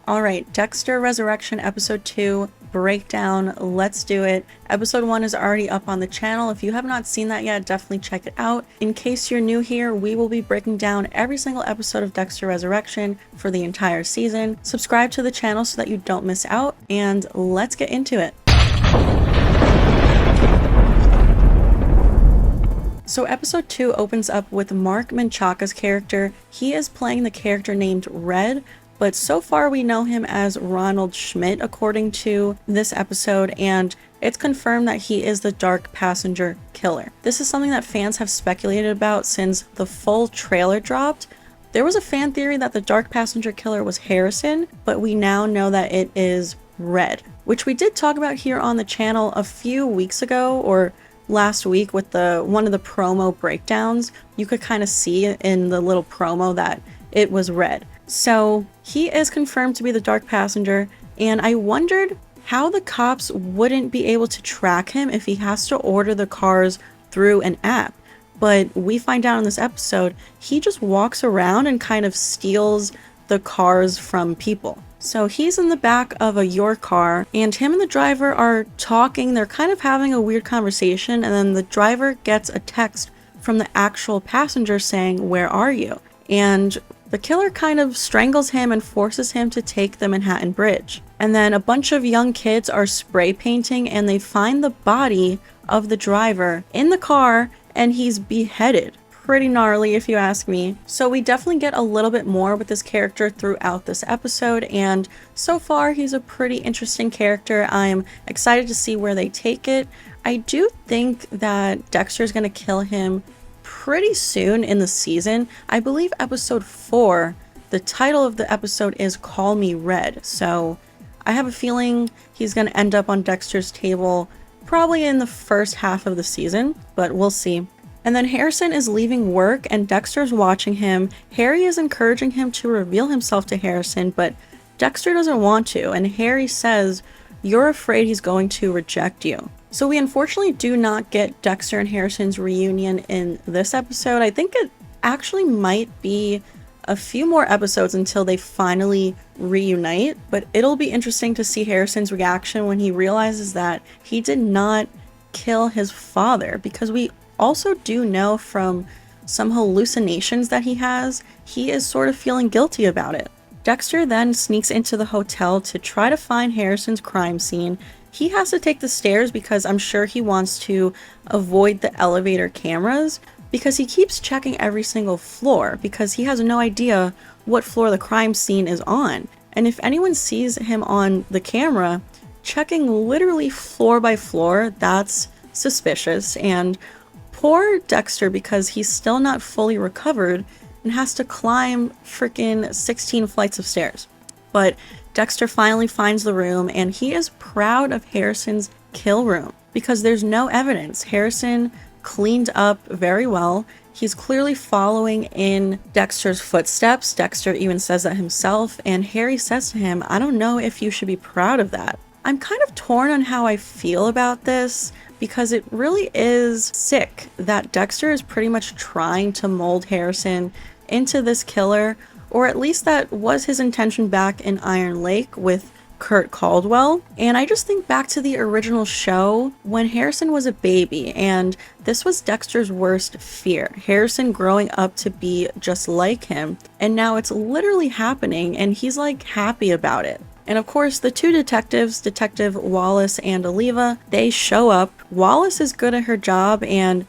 Alright, Dexter Resurrection Episode 2 breakdown. Let's do it. Episode 1 is already up on the channel. If you have not seen that yet, definitely check it out. In case you're new here, we will be breaking down every single episode of Dexter Resurrection for the entire season. Subscribe to the channel so that you don't miss out, and let's get into it. So episode 2 opens up with Mark Menchaca's character. He is playing the character named Red, but so far we know him as Ronald Schmidt according to this episode, and it's confirmed that he is the Dark Passenger killer. This is something that fans have speculated about since the full trailer dropped. There was a fan theory that the Dark Passenger killer was Harrison, but we now know that it is Red, which we did talk about here on the channel a few weeks ago, or last week with one of the promo breakdowns. You could kind of see in the little promo that it was Red. So he is confirmed to be the Dark Passenger, and I wondered how the cops wouldn't be able to track him if he has to order the cars through an app. But we find out in this episode, he just walks around and kind of steals the cars from people. So he's in the back of your car, and him and the driver are talking. They're kind of having a weird conversation, and then the driver gets a text from the actual passenger saying, "Where are you?" And the killer kind of strangles him and forces him to take the Manhattan Bridge. And then a bunch of young kids are spray painting, and they find the body of the driver in the car, and he's beheaded. Pretty gnarly if you ask me. So we definitely get a little bit more with this character throughout this episode, and so far he's a pretty interesting character. I'm excited to see where they take it. I do think that Dexter's gonna kill him pretty soon in the season. I believe episode 4, the title of the episode is Call Me Red, so I have a feeling he's going to end up on Dexter's table probably in the first half of the season, but we'll see. And then Harrison is leaving work and Dexter's watching him. Harry is encouraging him to reveal himself to Harrison, but Dexter doesn't want to, and Harry says, "You're afraid he's going to reject you." So we unfortunately do not get Dexter and Harrison's reunion in this episode. I think it actually might be a few more episodes until they finally reunite, but it'll be interesting to see Harrison's reaction when he realizes that he did not kill his father, because we also do know from some hallucinations that he is sort of feeling guilty about it. Dexter then sneaks into the hotel to try to find Harrison's crime scene. He has to take the stairs because I'm sure he wants to avoid the elevator cameras, because he keeps checking every single floor because he has no idea what floor the crime scene is on. And if anyone sees him on the camera checking literally floor by floor, that's suspicious. And poor Dexter, because he's still not fully recovered and has to climb freaking 16 flights of stairs. But Dexter finally finds the room, and he is proud of Harrison's kill room because there's no evidence. Harrison cleaned up very well. He's clearly following in Dexter's footsteps. Dexter even says that himself, and Harry says to him, "I don't know if you should be proud of that." I'm kind of torn on how I feel about this, because it really is sick that Dexter is pretty much trying to mold Harrison into this killer, or at least that was his intention back in Iron Lake with Kurt Caldwell. And I just think back to the original show when Harrison was a baby, and this was Dexter's worst fear, Harrison growing up to be just like him, and now it's literally happening and he's like happy about it. And of course, the two detectives, Detective Wallace and Oliva, they show up. Wallace is good at her job and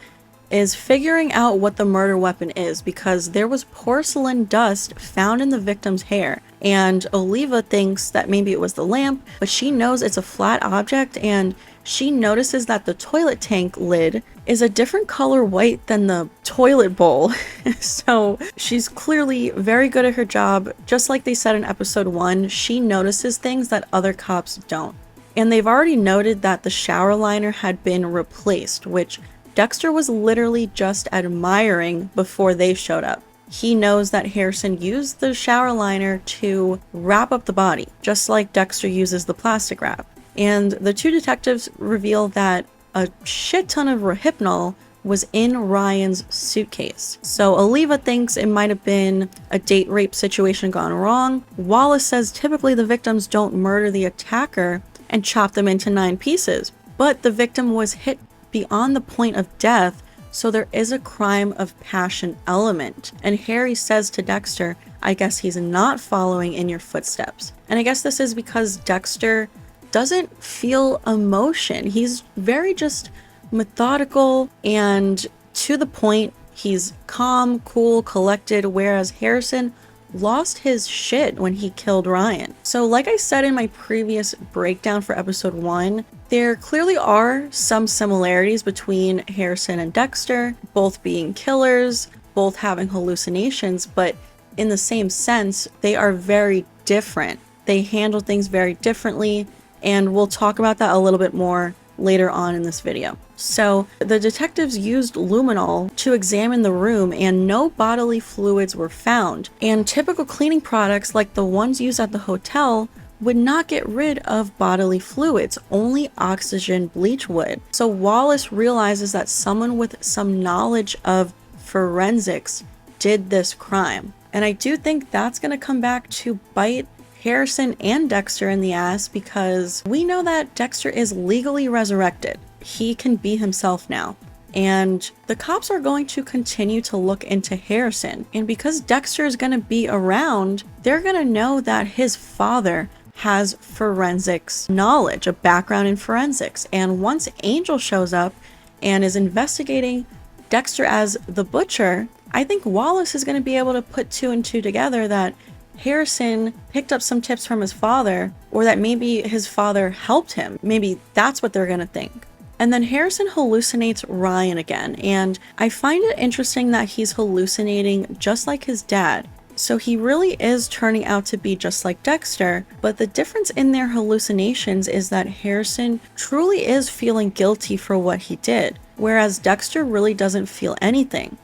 is figuring out what the murder weapon is, because there was porcelain dust found in the victim's hair, and Oliva thinks that maybe it was the lamp, but she knows it's a flat object, and she notices that the toilet tank lid is a different color white than the toilet bowl. So she's clearly very good at her job. Just like they said in episode 1, she notices things that other cops don't. And they've already noted that the shower liner had been replaced, which Dexter was literally just admiring before they showed up. He knows that Harrison used the shower liner to wrap up the body, just like Dexter uses the plastic wrap. And the two detectives reveal that a shit ton of Rohypnol was in Ryan's suitcase. So Aliva thinks it might have been a date rape situation gone wrong. Wallace says typically the victims don't murder the attacker and chop them into 9 pieces, but the victim was hit beyond the point of death, so there is a crime of passion element. And Harry says to Dexter, I guess he's not following in your footsteps. And I guess this is because Dexter doesn't feel emotion. He's very just methodical and to the point. He's calm, cool, collected, whereas Harrison lost his shit when he killed Ryan. So like I said in my previous breakdown for episode 1, there clearly are some similarities between Harrison and Dexter, both being killers, both having hallucinations, but in the same sense, they are very different. They handle things very differently, and we'll talk about that a little bit more later on in this video. So the detectives used luminol to examine the room and no bodily fluids were found. And typical cleaning products like the ones used at the hotel would not get rid of bodily fluids, only oxygen bleach would. So Wallace realizes that someone with some knowledge of forensics did this crime. And I do think that's going to come back to bite Harrison and Dexter in the ass, because we know that Dexter is legally resurrected. He can be himself now. And the cops are going to continue to look into Harrison. And because Dexter is going to be around, they're going to know that his father has forensics knowledge, a background in forensics. And once Angel shows up and is investigating Dexter as the butcher, I think Wallace is going to be able to put 2 and 2 together that Harrison picked up some tips from his father, or that maybe his father helped him. Maybe that's what they're going to think. And then Harrison hallucinates Ryan again, and I find it interesting that he's hallucinating just like his dad. So he really is turning out to be just like Dexter, but the difference in their hallucinations is that Harrison truly is feeling guilty for what he did, whereas Dexter really doesn't feel anything.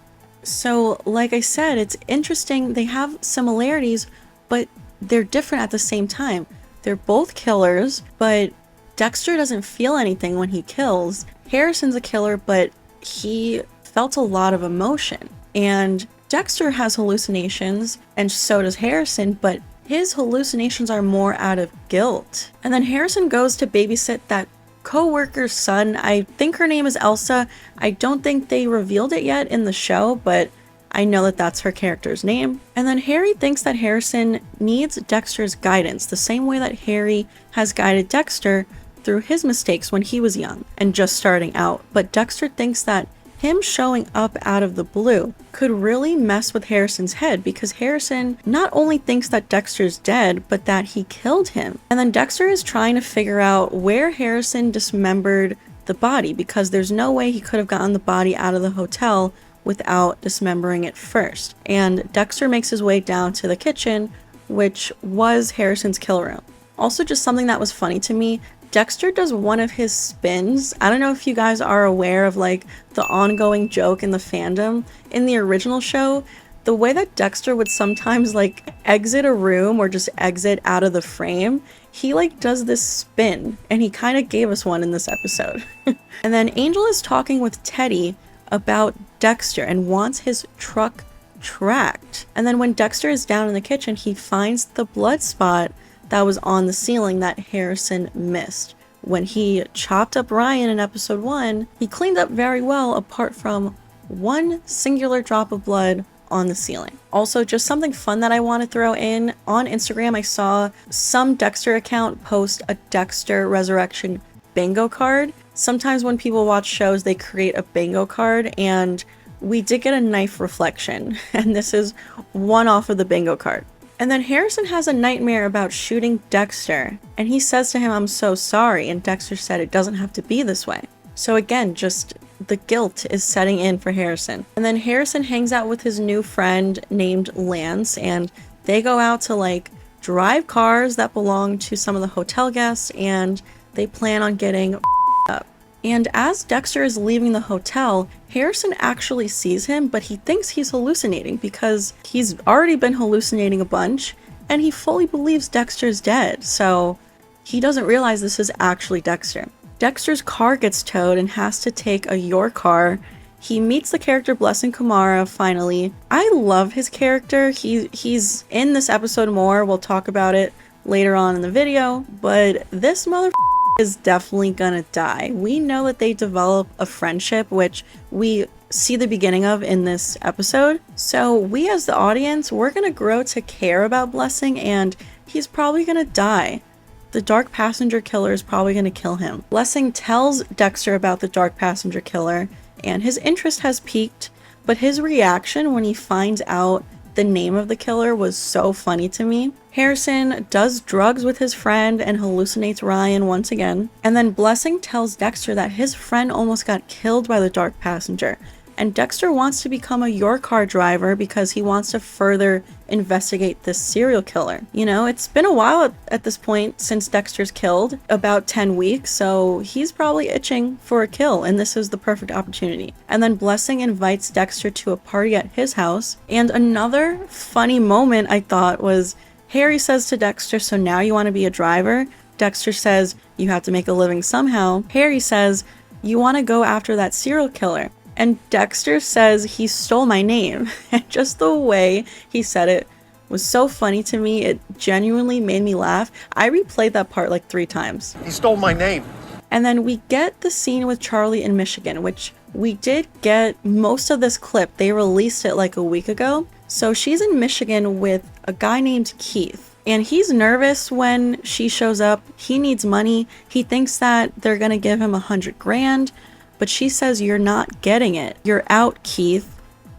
So like I said, it's interesting. They have similarities, but they're different at the same time. They're both killers, but Dexter doesn't feel anything when he kills. Harrison's a killer, but he felt a lot of emotion. And Dexter has hallucinations, and so does Harrison, but his hallucinations are more out of guilt. And then Harrison goes to babysit that co-worker's son. I think her name is Elsa. I don't think they revealed it yet in the show, but I know that that's her character's name. And then Harry thinks that Harrison needs Dexter's guidance, the same way that Harry has guided Dexter through his mistakes when he was young and just starting out. But Dexter thinks that him showing up out of the blue could really mess with Harrison's head, because Harrison not only thinks that Dexter's dead, but that he killed him. And then Dexter is trying to figure out where Harrison dismembered the body, because there's no way he could have gotten the body out of the hotel without dismembering it first. And Dexter makes his way down to the kitchen, which was Harrison's kill room. Also, just something that was funny to me, Dexter does one of his spins. I don't know if you guys are aware of like the ongoing joke in the fandom. In the original show, the way that Dexter would sometimes like exit a room or just exit out of the frame, he like does this spin, and he kind of gave us one in this episode. And then Angel is talking with Teddy about Dexter and wants his truck tracked. And then when Dexter is down in the kitchen, he finds the blood spot that was on the ceiling that Harrison missed. When he chopped up Ryan in episode 1, he cleaned up very well apart from one singular drop of blood on the ceiling. Also, just something fun that I want to throw in, on Instagram I saw some Dexter account post a Dexter Resurrection bingo card. Sometimes when people watch shows, they create a bingo card, and we did get a knife reflection, and this is one off of the bingo card. And then Harrison has a nightmare about shooting Dexter, and he says to him, "I'm so sorry," and Dexter said it doesn't have to be this way. So again, just the guilt is setting in for Harrison. And then Harrison hangs out with his new friend named Lance, and they go out to like drive cars that belong to some of the hotel guests, and they plan on getting up. And as Dexter is leaving the hotel, Harrison actually sees him, but he thinks he's hallucinating because he's already been hallucinating a bunch, and he fully believes Dexter's dead, so he doesn't realize this is actually Dexter. Dexter's car gets towed and has to take a your car He meets the character Blessing Kumara finally. I love his character. He's in this episode more. We'll talk about it later on in the video, but this mother is definitely gonna die. We know that they develop a friendship, which we see the beginning of in this episode. So we as the audience, we're gonna grow to care about Blessing, and he's probably gonna die. The Dark Passenger Killer is probably gonna kill him. Blessing tells Dexter about the Dark Passenger Killer, and his interest has peaked, but his reaction when he finds out the name of the killer was so funny to me. Harrison does drugs with his friend and hallucinates Ryan once again. And then Blessing tells Dexter that his friend almost got killed by the Dark Passenger. And Dexter wants to become a your car driver because he wants to further investigate this serial killer. You know, it's been a while at this point since Dexter's killed, about 10 weeks, so he's probably itching for a kill, and this is the perfect opportunity. And then Blessing invites Dexter to a party at his house, and another funny moment I thought was Harry says to Dexter, "So now you want to be a driver?" Dexter says, "You have to make a living somehow." Harry says, "You want to go after that serial killer." And Dexter says he stole my name. And just the way he said it was so funny to me. It genuinely made me laugh. I replayed that part like 3 times. He stole my name. And then we get the scene with Charlie in Michigan, which we did get most of this clip. They released it like a week ago. So she's in Michigan with a guy named Keith. And he's nervous when she shows up. He needs money. He thinks that they're gonna give him $100,000. But she says, "You're not getting it. You're out, Keith.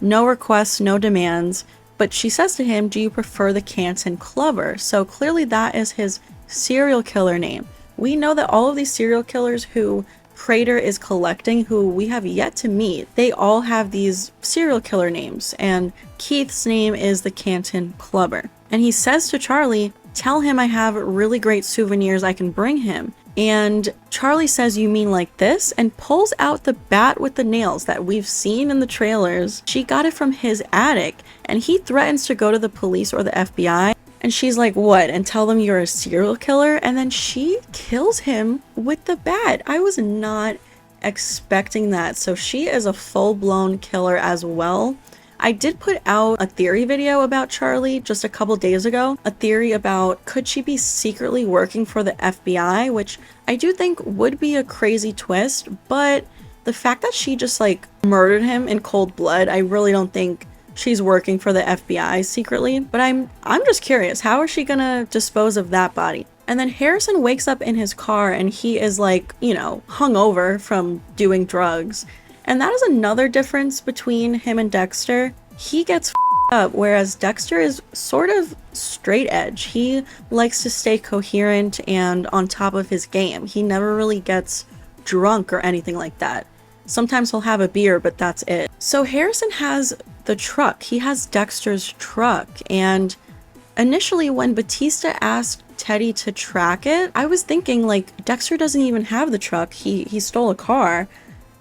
No requests, no demands." But she says to him, "Do you prefer the Canton Clubber?" So clearly that is his serial killer name. We know that all of these serial killers who Prater is collecting, who we have yet to meet, they all have these serial killer names. And Keith's name is the Canton Clubber. And he says to Charlie, "Tell him I have really great souvenirs I can bring him." And Charlie says, "You mean like this?" and pulls out the bat with the nails that we've seen in the trailers. She got it from his attic, and he threatens to go to the police or the FBI. And she's like, "What? And tell them you're a serial killer?" And then she kills him with the bat. I was not expecting that. So she is a full-blown killer as well. I did put out a theory video about Charlie just a couple days ago. A theory about could she be secretly working for the FBI, which I do think would be a crazy twist, but the fact that she just like murdered him in cold blood, I really don't think she's working for the FBI secretly. But I'm just curious, how is she gonna dispose of that body? And then Harrison wakes up in his car and he is like, you know, hungover from doing drugs. And that is another difference between him and Dexter. He gets up, whereas Dexter is sort of straight edge. He likes to stay coherent and on top of his game. He never really gets drunk or anything like that. Sometimes he'll have a beer, but that's it. So Harrison has the truck. He has Dexter's truck. And initially when Batista asked Teddy to track it, I was thinking like Dexter doesn't even have the truck. He stole a car.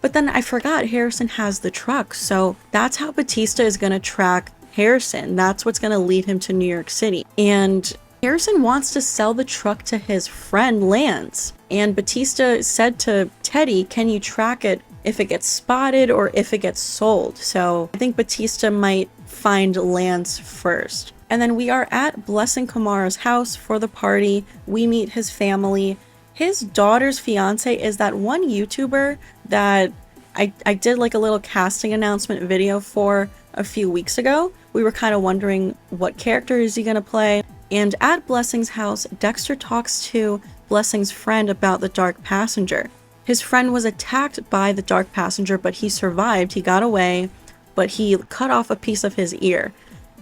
But then I forgot Harrison has the truck, so that's how Batista is going to track Harrison. That's what's going to lead him to New York City. And Harrison wants to sell the truck to his friend Lance. And Batista said to Teddy, "Can you track it if it gets spotted or if it gets sold?" So I think Batista might find Lance first. And then we are at Blessing Kumara's house for the party. We meet his family. His daughter's fiance is that one YouTuber that I did like a little casting announcement video for a few weeks ago. We were kind of wondering what character is he going to play. And at Blessing's house, Dexter talks to Blessing's friend about the Dark Passenger. His friend was attacked by the Dark Passenger, but he survived. He got away, but he cut off a piece of his ear.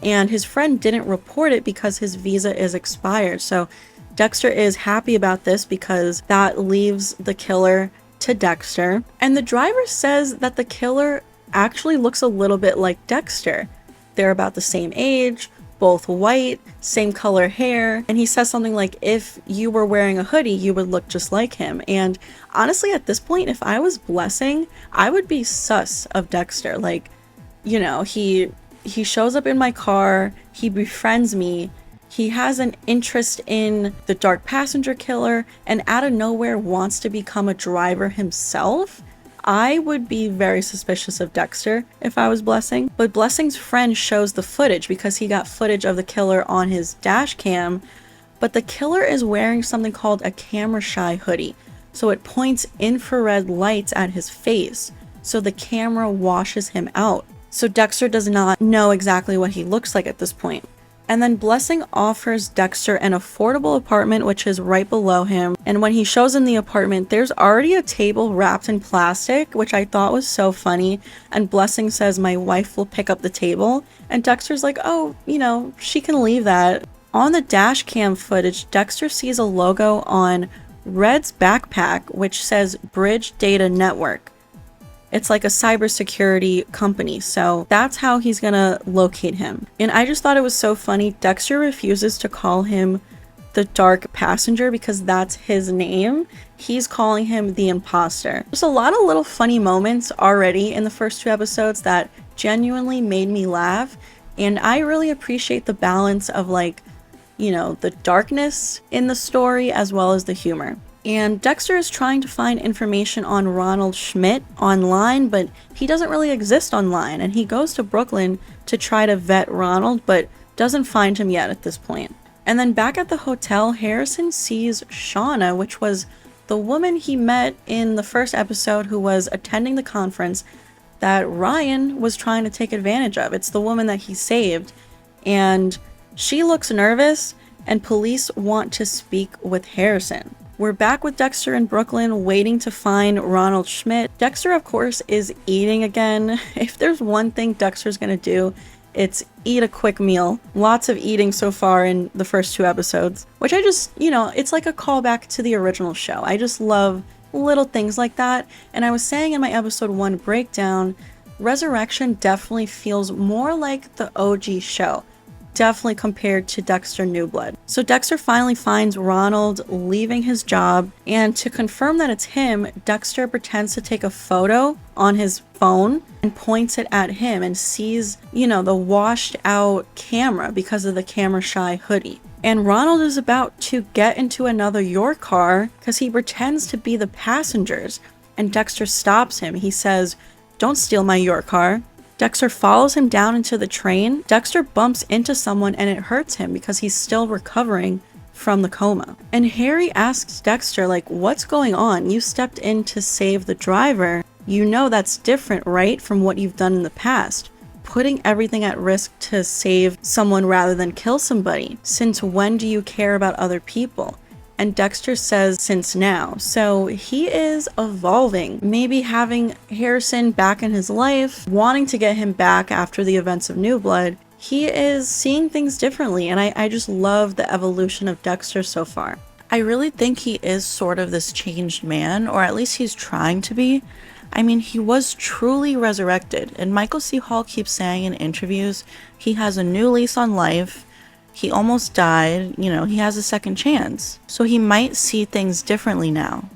And his friend didn't report it because his visa is expired. So Dexter is happy about this because that leaves the killer to Dexter. And the driver says that the killer actually looks a little bit like Dexter. They're about the same age, both white, same color hair. And he says something like, "If you were wearing a hoodie, you would look just like him." And honestly, at this point, if I was Blessing, I would be sus of Dexter. Like, you know, he shows up in my car, he befriends me, he has an interest in the Dark Passenger Killer, and out of nowhere wants to become a driver himself. I would be very suspicious of Dexter if I was Blessing, but Blessing's friend shows the footage because he got footage of the killer on his dash cam, but the killer is wearing something called a camera shy hoodie, so it points infrared lights at his face, so the camera washes him out. So Dexter does not know exactly what he looks like at this point. And then Blessing offers Dexter an affordable apartment, which is right below him. And when he shows him the apartment, there's already a table wrapped in plastic, which I thought was so funny. And Blessing says, "My wife will pick up the table." And Dexter's like, "Oh, you know, she can leave that." On the dash cam footage, Dexter sees a logo on Red's backpack, which says Bridge Data Network. It's like a cybersecurity company, so that's how he's gonna locate him. And I just thought it was so funny. Dexter refuses to call him the Dark Passenger because that's his name. He's calling him the Imposter. There's a lot of little funny moments already in the first 2 episodes that genuinely made me laugh, and I really appreciate the balance of, like, you know, the darkness in the story as well as the humor. And Dexter is trying to find information on Ronald Schmidt online, but he doesn't really exist online, and he goes to Brooklyn to try to vet Ronald, but doesn't find him yet at this point. And then back at the hotel, Harrison sees Shauna, which was the woman he met in the first episode who was attending the conference that Ryan was trying to take advantage of. It's the woman that he saved, and she looks nervous, and police want to speak with Harrison. We're back with Dexter in Brooklyn, waiting to find Ronald Schmidt. Dexter, of course, is eating again. If there's one thing Dexter's gonna do, it's eat a quick meal. Lots of eating so far in the first 2 episodes, which I just, you know, it's like a callback to the original show. I just love little things like that. And I was saying in my episode 1 breakdown, Resurrection definitely feels more like the OG show. Definitely compared to Dexter New Blood. So Dexter finally finds Ronald leaving his job, and to confirm that it's him, Dexter pretends to take a photo on his phone and points it at him and sees, you know, the washed out camera because of the camera shy hoodie. And Ronald is about to get into another Your car because he pretends to be the passengers, and Dexter stops him. He says, "Don't steal my Your car." Dexter follows him down into the train. Dexter bumps into someone and it hurts him because he's still recovering from the coma. And Harry asks Dexter, like, "What's going on? You stepped in to save the driver. You know that's different, right, from what you've done in the past. Putting everything at risk to save someone rather than kill somebody. Since when do you care about other people?" And Dexter says, "Since now." So he is evolving, maybe having Harrison back in his life, wanting to get him back after the events of New Blood. He is seeing things differently, and I just love the evolution of Dexter so far. I really think he is sort of this changed man, or at least he's trying to be. I mean, he was truly resurrected, and Michael C. Hall keeps saying in interviews he has a new lease on life. He almost died, you know, he has a second chance. So he might see things differently now.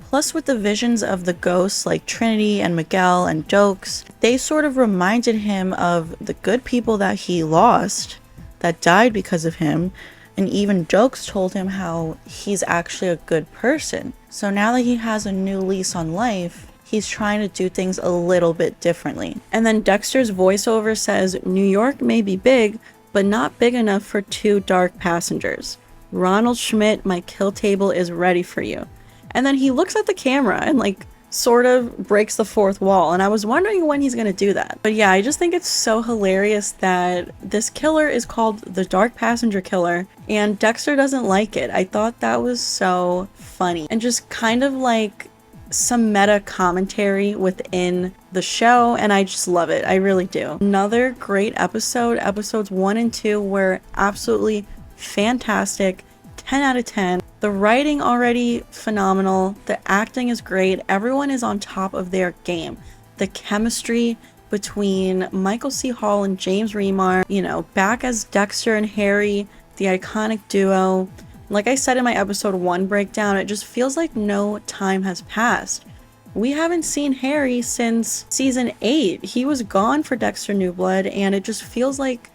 Plus, with the visions of the ghosts like Trinity and Miguel and Jokes, they sort of reminded him of the good people that he lost, that died because of him. And even Jokes told him how he's actually a good person. So now that he has a new lease on life, he's trying to do things a little bit differently. And then Dexter's voiceover says, "New York may be big, but not big enough for 2 dark passengers. Ronald Schmidt, my kill table is ready for you." And then he looks at the camera and, like, sort of breaks the 4th wall. And I was wondering when he's gonna do that. But yeah, I just think it's so hilarious that this killer is called the Dark Passenger Killer, and Dexter doesn't like it. I thought that was so funny. And just kind of like some meta commentary within the show, and I just love it. I really do. Another great episode. Episodes 1 and 2 were absolutely fantastic. 10 out of 10. The writing already phenomenal. The acting is great. Everyone is on top of their game. The chemistry between Michael C. Hall and James Remar, you know, back as Dexter and Harry, the iconic duo. Like I said in my episode 1 breakdown, it just feels like no time has passed. We haven't seen Harry since season 8. He was gone for Dexter New Blood, and it just feels like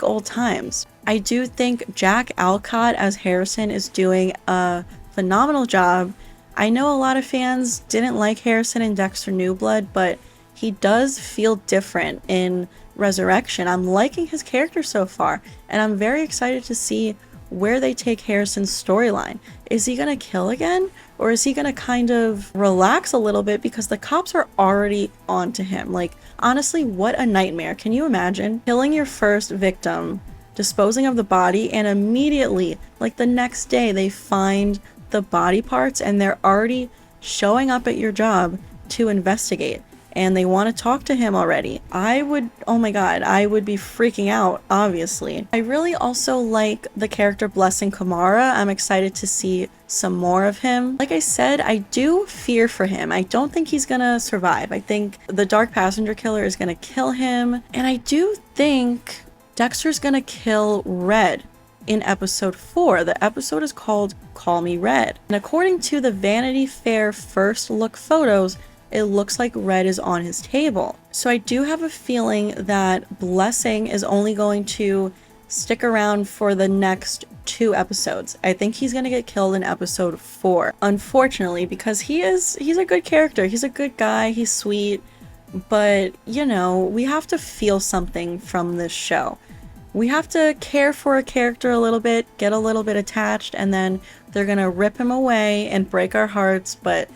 old times. I do think Jack Alcott as Harrison is doing a phenomenal job. I know a lot of fans didn't like Harrison in Dexter New Blood, but he does feel different in Resurrection. I'm liking his character so far, and I'm very excited to see where they take Harrison's storyline. Is he gonna kill again? Or is he gonna kind of relax a little bit because the cops are already onto him? Like, honestly, what a nightmare. Can you imagine killing your first victim, disposing of the body, and immediately, like the next day, they find the body parts and they're already showing up at your job to investigate, and they want to talk to him already? I would, oh my god, I would be freaking out, obviously. I really also like the character Blessing Kamara. I'm excited to see some more of him. Like I said, I do fear for him. I don't think he's gonna survive. I think the Dark Passenger Killer is gonna kill him, and I do think Dexter's gonna kill Red in episode 4. The episode is called Call Me Red, and according to the Vanity Fair first look photos, it looks like Red is on his table. So I do have a feeling that Blessing is only going to stick around for the next 2 episodes. I think he's gonna get killed in episode 4, unfortunately, because he's a good character. He's a good guy, he's sweet, but you know, we have to feel something from this show. We have to care for a character a little bit, get a little bit attached, and then they're gonna rip him away and break our hearts. But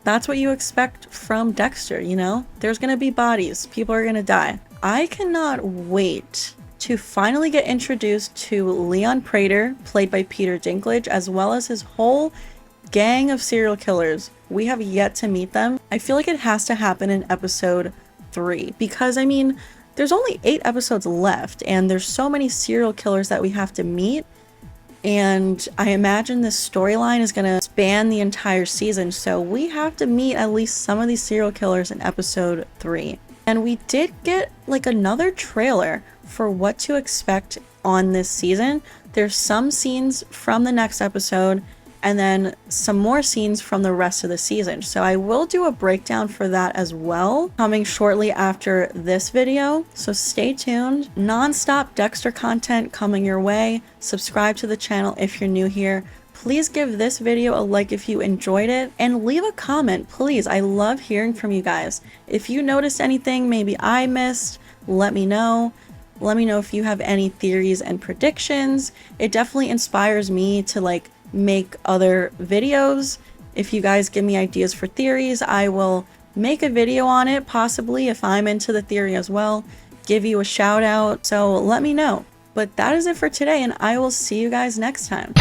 that's what you expect from Dexter, you know? There's gonna be bodies, people are gonna die. I cannot wait to finally get introduced to Leon Prater, played by Peter Dinklage, as well as his whole gang of serial killers. We have yet to meet them. I feel like it has to happen in episode 3, because I mean, there's only 8 episodes left, and there's so many serial killers that we have to meet, and I imagine this storyline is going to span the entire season, so we have to meet at least some of these serial killers in episode 3. And we did get like another trailer for what to expect on this season. There's some scenes from the next episode, and then some more scenes from the rest of the season. So I will do a breakdown for that as well, coming shortly after this video. So stay tuned. Non-stop Dexter content coming your way. Subscribe to the channel if you're new here. Please give this video a like if you enjoyed it, and leave a comment, please. I love hearing from you guys. If you noticed anything maybe I missed, let me know. Let me know if you have any theories and predictions. It definitely inspires me to like make other videos. If you guys give me ideas for theories, I will make a video on it, possibly if I'm into the theory as well, give you a shout out. So let me know. But that is it for today, and I will see you guys next time.